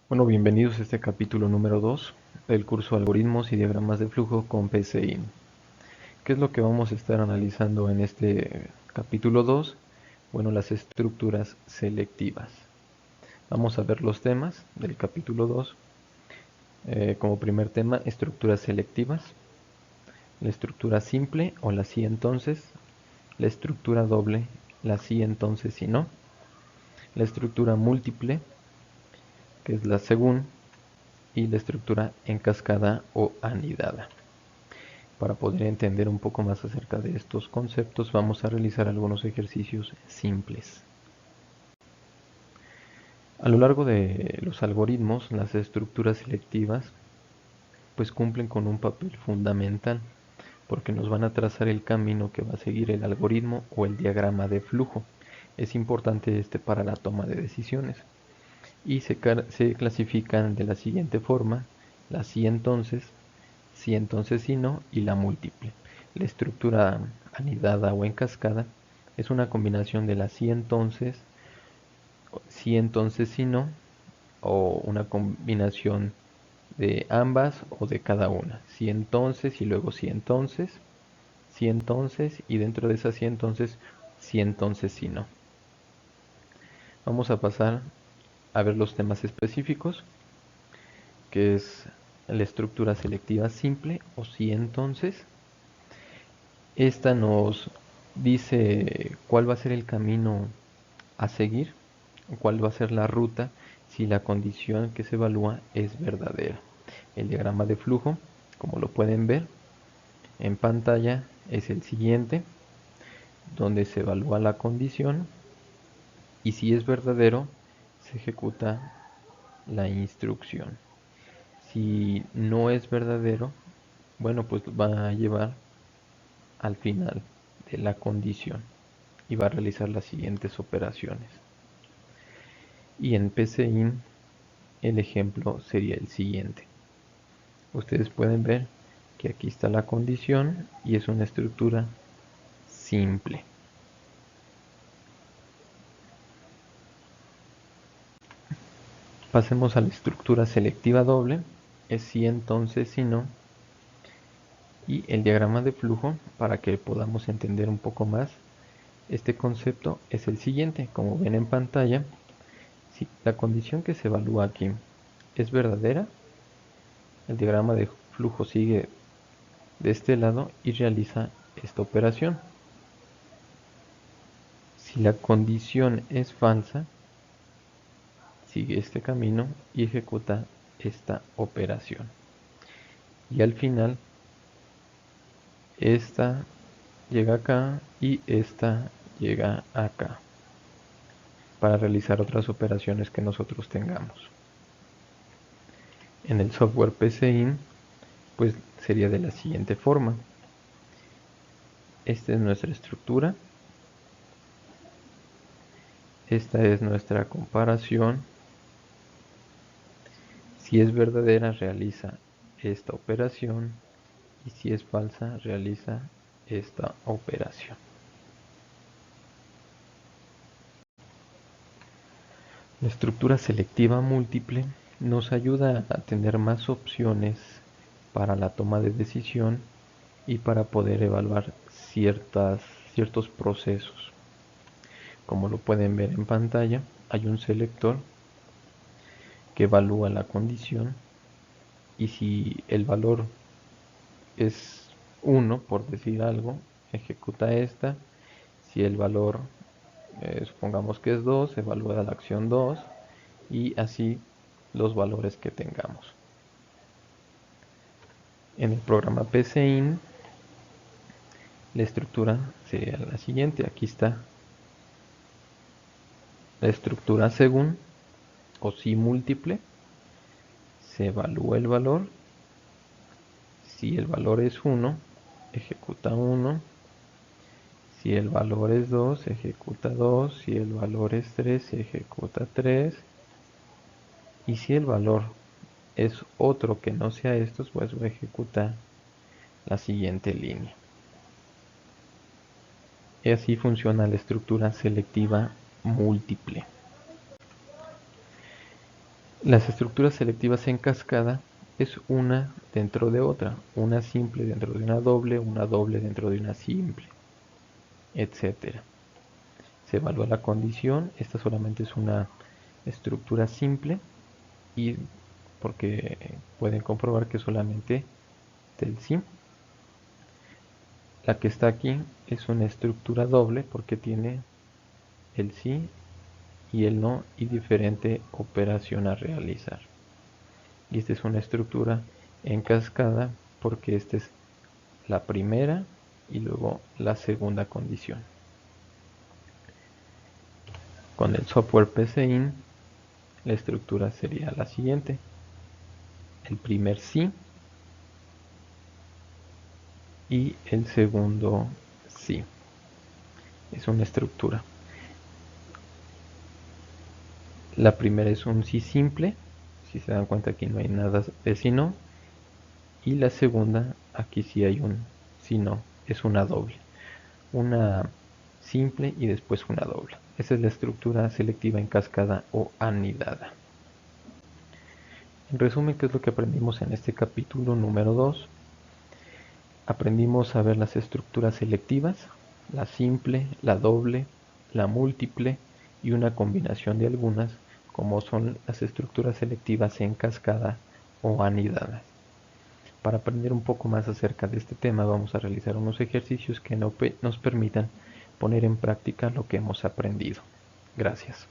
Bueno, bienvenidos a este capítulo número 2 del curso Algoritmos y Diagramas de Flujo con PCI. ¿Qué es lo que vamos a estar analizando en este capítulo 2? Bueno, las estructuras selectivas. Vamos a ver los temas del capítulo 2. Como primer tema, estructuras selectivas, la estructura simple o la sí entonces, la estructura doble, la sí entonces si no, la estructura múltiple, que es la según, y la estructura en cascada o anidada. Para poder entender un poco más acerca de estos conceptos, vamos a realizar algunos ejercicios simples. A lo largo de los algoritmos, las estructuras selectivas pues cumplen con un papel fundamental porque nos van a trazar el camino que va a seguir el algoritmo o el diagrama de flujo. Es importante para la toma de decisiones y se clasifican de la siguiente forma: la sí entonces si no y la múltiple. La estructura anidada o en cascada es una combinación de la sí entonces si no, o una combinación de ambas o de cada una. Si entonces y luego si entonces y dentro de esa si entonces si no. Vamos a pasar a ver los temas específicos, que es la estructura selectiva simple o si entonces. Esta nos dice cuál va a ser el camino a seguir, cuál va a ser la ruta si la condición que se evalúa es verdadera. El diagrama de flujo, como lo pueden ver en pantalla, es el siguiente, donde se evalúa la condición y si es verdadero, se ejecuta la instrucción. Si no es verdadero, bueno, pues va a llevar al final de la condición y va a realizar las siguientes operaciones. Y en PCIN el ejemplo sería el siguiente. Ustedes pueden ver que aquí está la condición y es una estructura simple. Pasemos a la estructura selectiva doble, es si entonces si no, y el diagrama de flujo, para que podamos entender un poco más este concepto, es el siguiente. Como ven en pantalla, si la condición que se evalúa aquí es verdadera, el diagrama de flujo sigue de este lado y realiza esta operación. Si la condición es falsa, sigue este camino y ejecuta esta operación. Y al final, esta llega acá y esta llega acá para realizar otras operaciones que nosotros tengamos. En el software PCIN, pues sería de la siguiente forma. Esta es nuestra estructura. Esta es nuestra comparación. Si es verdadera, realiza esta operación y si es falsa, realiza esta operación. La estructura selectiva múltiple nos ayuda a tener más opciones para la toma de decisión y para poder evaluar ciertos procesos. Como lo pueden ver en pantalla, hay un selector que evalúa la condición y si el valor es 1, por decir algo, ejecuta esta. Si el valor, supongamos que es 2, evalúa la acción 2 y así los valores que tengamos. En el programa PCIN la estructura sería la siguiente. Aquí está la estructura según o si múltiple. Se evalúa el valor. Si el valor es 1, ejecuta 1. Si el valor es 2, ejecuta 2. Si el valor es 3, ejecuta 3. Y si el valor es otro que no sea estos, pues va a ejecutar la siguiente línea. Y así funciona la estructura selectiva múltiple. Las estructuras selectivas en cascada es una dentro de otra, una simple dentro de una doble dentro de una simple, etcétera. Se evalúa la condición, esta solamente es una estructura simple y porque pueden comprobar que solamente del sí. La que está aquí es una estructura doble porque tiene el sí y el no y diferente operación a realizar. Y esta es una estructura en cascada porque esta es la primera y luego la segunda condición. Con el software PCIN la estructura sería la siguiente. El primer sí y el segundo sí. Es una estructura. La primera es un sí simple. Si se dan cuenta aquí no hay nada de sí no. Y la segunda, aquí sí hay un sí no. Es una doble. Una simple y después una doble. Esa es la estructura selectiva en cascada o anidada. En resumen, ¿qué es lo que aprendimos en este capítulo número 2? Aprendimos a ver las estructuras selectivas, la simple, la doble, la múltiple y una combinación de algunas, como son las estructuras selectivas en cascada o anidadas. Para aprender un poco más acerca de este tema, vamos a realizar unos ejercicios que nos permitan poner en práctica lo que hemos aprendido. Gracias.